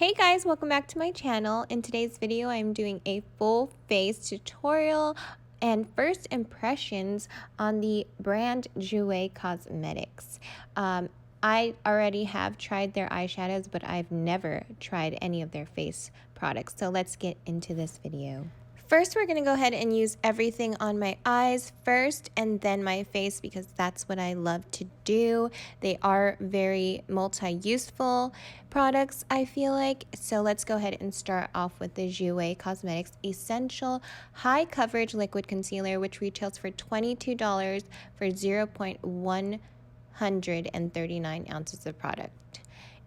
Hey guys, welcome back to my channel. In today's video, I'm doing a full face tutorial and first impressions on the brand Jouer Cosmetics. I already have tried their eyeshadows, but I've never tried any of their face products. So let's get into this video. First, we're going to go ahead and use everything on my eyes first and then my face because that's what I love to do. They are very multi-useful products, I feel like. So let's go ahead and start off with the Jouer Cosmetics Essential High Coverage Liquid Concealer, which retails for $22 for 0.139 ounces of product.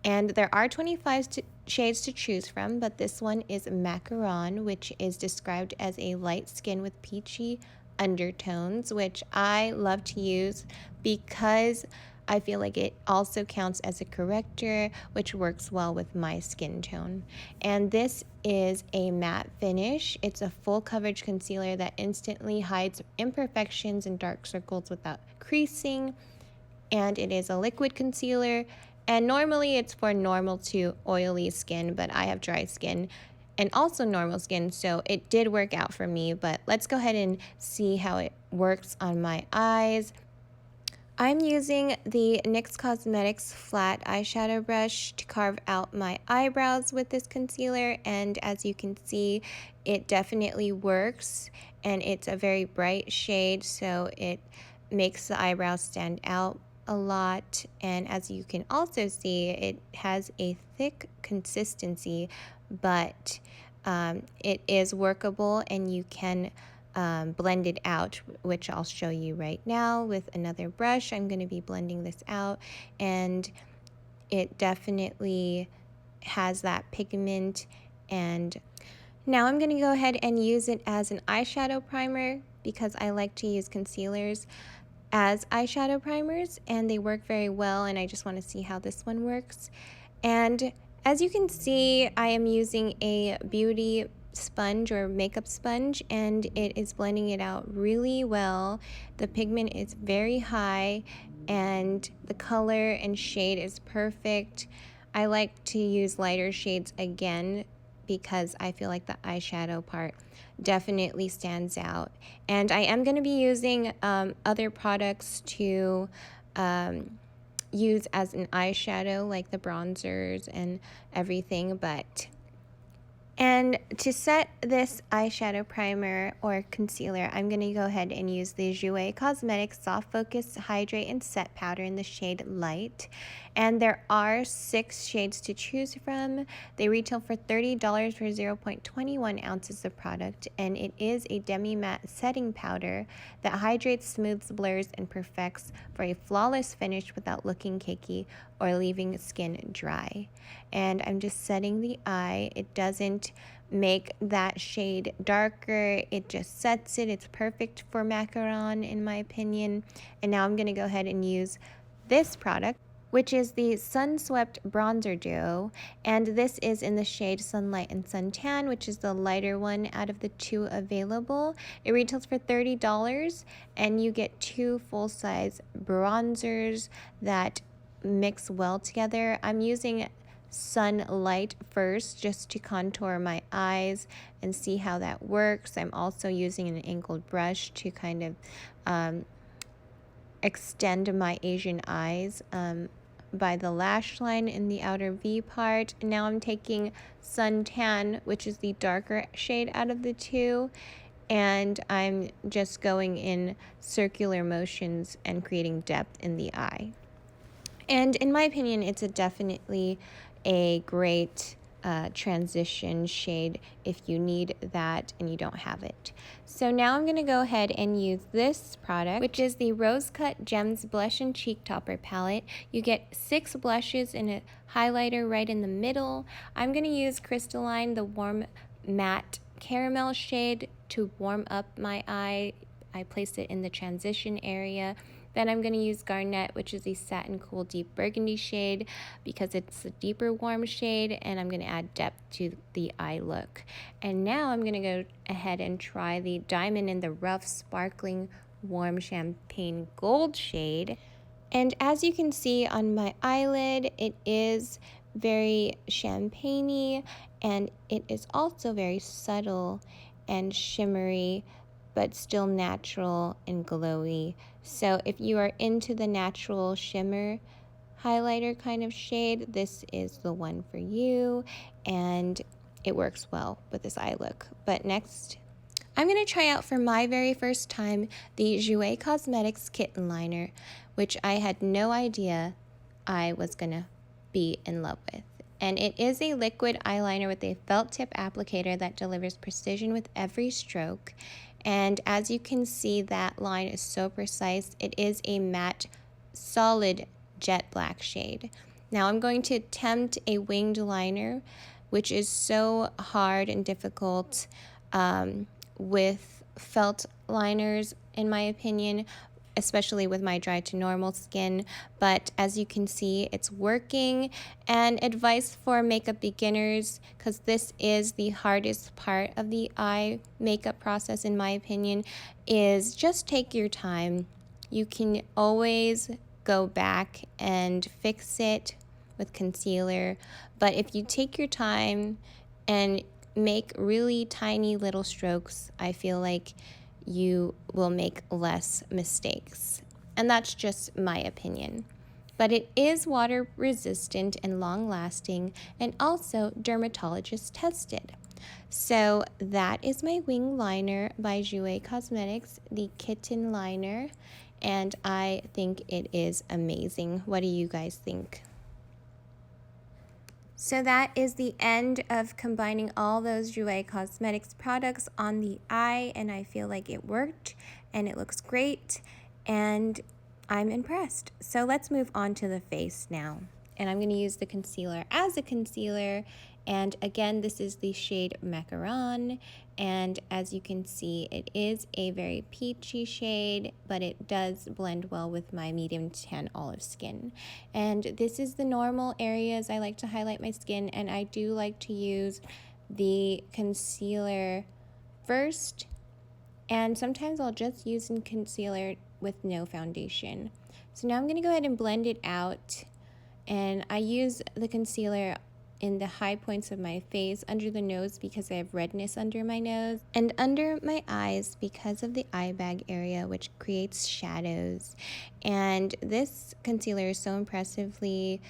And there are 25 shades to choose from, but this one is Macaron, which is described as a light skin with peachy undertones, which I love to use because I feel like it also counts as a corrector, which works well with my skin tone. And this is a matte finish. It's a full coverage concealer that instantly hides imperfections and dark circles without creasing. And it is a liquid concealer. And normally it's for normal to oily skin, but I have dry skin and also normal skin, so it did work out for me. But let's go ahead and see how it works on my eyes. I'm using the NYX Cosmetics flat eyeshadow brush to carve out my eyebrows with this concealer, and as you can see, it definitely works, and it's a very bright shade, so it makes the eyebrows stand out a lot. And as you can also see, it has a thick consistency, but it is workable and you can blend it out, which I'll show you right now with another brush. I'm going to be blending this out, and it definitely has that pigment. And now I'm going to go ahead and use it as an eyeshadow primer because I like to use concealers as eyeshadow primers and they work very well, and I just want to see how this one works. And as you can see, I am using a beauty sponge or makeup sponge, and it is blending it out really well. The pigment is very high and the color and shade is perfect. I like to use lighter shades again because I feel like the eyeshadow part definitely stands out. And I am going to be using other products to use as an eyeshadow, like the bronzers and everything. And to set this eyeshadow primer or concealer, I'm going to go ahead and use the Jouer Cosmetics Soft Focus Hydrate and Set Powder in the shade Light. And there are 6 shades to choose from. They retail for $30 for 0.21 ounces of product. And it is a demi-matte setting powder that hydrates, smooths, blurs, and perfects for a flawless finish without looking cakey or leaving skin dry. And I'm just setting the eye. It doesn't make that shade darker, it just sets it. It's perfect for Macaron in my opinion. And now I'm going to go ahead and use this product, which is the Sun Swept Bronzer Duo, and this is in the shade Sunlight and Suntan, which is the lighter one out of the 2 available. It retails for $30, and you get 2 full-size bronzers that mix well together. I'm using Sunlight first just to contour my eyes and see how that works. I'm also using an angled brush to kind of extend my Asian eyes by the lash line in the outer V part. And now I'm taking Suntan, which is the darker shade out of the 2, and I'm just going in circular motions and creating depth in the eye. And in my opinion, it's definitely a great transition shade if you need that and you don't have it. So now I'm going to go ahead and use this product, which is the Rose Cut Gems Blush and Cheek Topper Palette. You get 6 blushes and a highlighter right in the middle. I'm going to use Crystalline, the warm matte caramel shade, to warm up my eye. I placed it in the transition area. Then I'm going to use Garnet, which is a Satin Cool Deep Burgundy shade because it's a deeper warm shade, and I'm going to add depth to the eye look. And now I'm going to go ahead and try the Diamond in the Rough Sparkling Warm Champagne Gold shade. And as you can see on my eyelid, it is very champagne-y, and it is also very subtle and shimmery, but still natural and glowy. So if you are into the natural shimmer highlighter kind of shade, this is the one for you, and it works well with this eye look. But next, I'm going to try out for my very first time the Jouer Cosmetics Kitten Liner, which I had no idea I was going to be in love with. And it is a liquid eyeliner with a felt tip applicator that delivers precision with every stroke. And as you can see, that line is so precise. It is a matte, solid jet black shade. Now I'm going to attempt a winged liner, which is so hard and difficult with felt liners, in my opinion, especially with my dry to normal skin. But as you can see, it's working. And advice for makeup beginners, because this is the hardest part of the eye makeup process, in my opinion, is just take your time. You can always go back and fix it with concealer, but if you take your time and make really tiny little strokes, I feel like you will make less mistakes. And that's just my opinion. But it is water resistant and long lasting, and also dermatologist tested. So that is my wing liner by Jouer Cosmetics, the Kitten liner, and I think it is amazing. What do you guys think? So that is the end of combining all those Jouer Cosmetics products on the eye, and I feel like it worked and it looks great and I'm impressed. So let's move on to the face now. And I'm going to use the concealer as a concealer, and again, this is the shade Macaron, and as you can see, it is a very peachy shade, but it does blend well with my medium tan olive skin. And this is the normal areas I like to highlight my skin, and I do like to use the concealer first, and sometimes I'll just use a concealer with no foundation. So now I'm going to go ahead and blend it out, and I use the concealer in the high points of my face, under the nose because I have redness under my nose, and under my eyes because of the eye bag area, which creates shadows. And this concealer is so impressively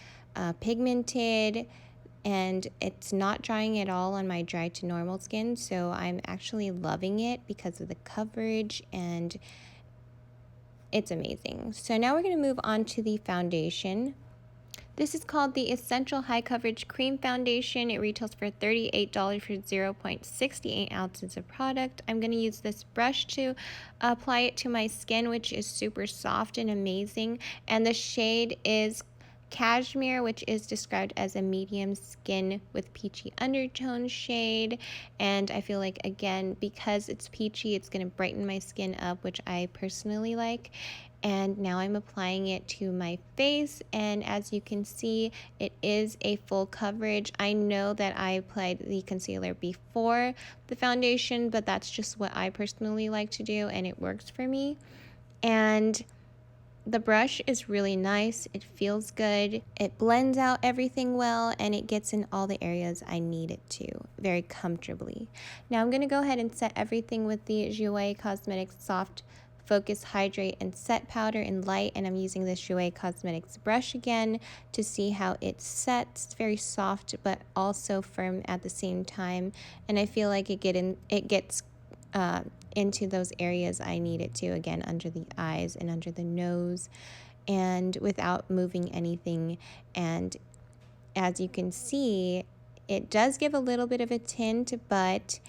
pigmented, and it's not drying at all on my dry to normal skin, so I'm actually loving it because of the coverage, and it's amazing. So now we're going to move on to the foundation. This is called the Essential High Coverage Cream Foundation. It retails for $38 for 0.68 ounces of product. I'm going to use this brush to apply it to my skin, which is super soft and amazing. And the shade is Cashmere, which is described as a medium skin with peachy undertone shade. And I feel like, again, because it's peachy, it's going to brighten my skin up, which I personally like. And now I'm applying it to my face, and as you can see, it is a full coverage. I know that I applied the concealer before the foundation, but that's just what I personally like to do, and it works for me. And the brush is really nice. It feels good. It blends out everything well, and it gets in all the areas I need it to very comfortably. Now I'm going to go ahead and set everything with the Jouer Cosmetics Soft Focus, Hydrate, and Set Powder in light, and I'm using this Jouer Cosmetics brush again to see how it sets. It's very soft but also firm at the same time, and I feel like it gets into those areas I need it to, again, under the eyes and under the nose, and without moving anything. And as you can see, it does give a little bit of a tint, but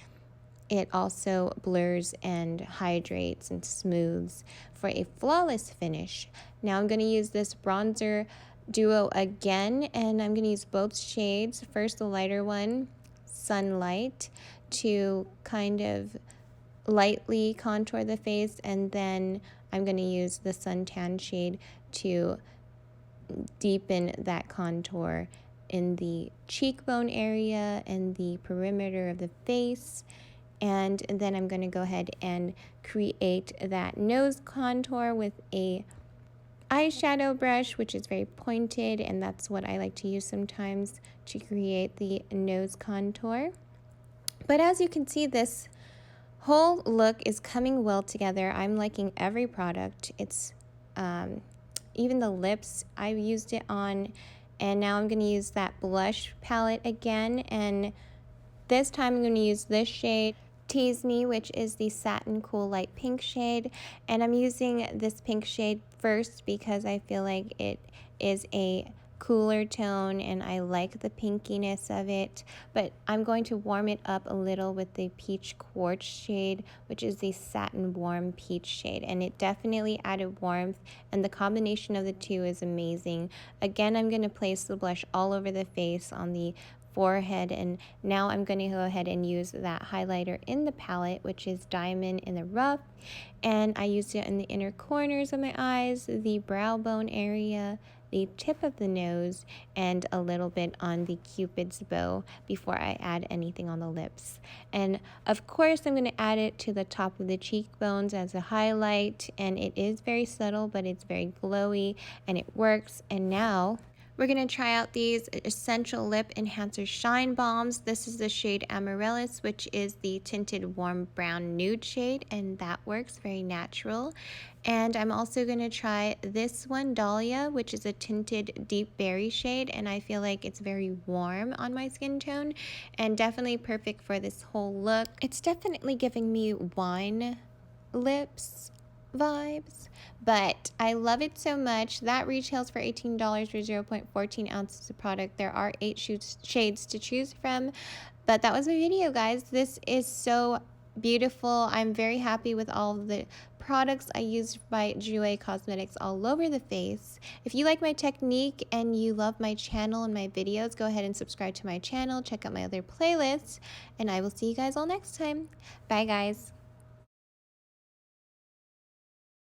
it also blurs and hydrates and smooths for a flawless finish. Now I'm going to use this bronzer duo again, and I'm going to use both shades. First, the lighter one, Sunlight, to kind of lightly contour the face, and then I'm going to use the Suntan shade to deepen that contour in the cheekbone area and the perimeter of the face. And then I'm going to go ahead and create that nose contour with a eyeshadow brush, which is very pointed, and that's what I like to use sometimes to create the nose contour. But as you can see, this whole look is coming well together. I'm liking every product. It's even the lips, I've used it on, and now I'm going to use that blush palette again, and this time I'm going to use this shade, Tease Me, which is the Satin Cool Light Pink shade, and I'm using this pink shade first because I feel like it is a cooler tone and I like the pinkiness of it, but I'm going to warm it up a little with the Peach Quartz shade, which is the Satin Warm Peach shade, and it definitely added warmth, and the combination of the two is amazing. Again, I'm going to place the blush all over the face on the forehead, and now I'm going to go ahead and use that highlighter in the palette, which is Diamond in the Rough, and I used it in the inner corners of my eyes, the brow bone area, the tip of the nose, and a little bit on the Cupid's bow before I add anything on the lips. And of course I'm going to add it to the top of the cheekbones as a highlight, and it is very subtle but it's very glowy and it works. And now we're going to try out these Essential Lip Enhancer Shine Balms. This is the shade Amaryllis, which is the tinted warm brown nude shade, and that works very natural. And I'm also going to try this one, Dahlia, which is a tinted deep berry shade, and I feel like it's very warm on my skin tone and definitely perfect for this whole look. It's definitely giving me wine lips vibes, but I love it so much. That retails for $18 for 0.14 ounces of product. There are 8 shades to choose from, but that was my video, guys. This is so beautiful. I'm very happy with all of the products I used by Jouer Cosmetics all over the face. If you like my technique and you love my channel and my videos, go ahead and subscribe to my channel, check out my other playlists, and I will see you guys all next time. Bye, guys.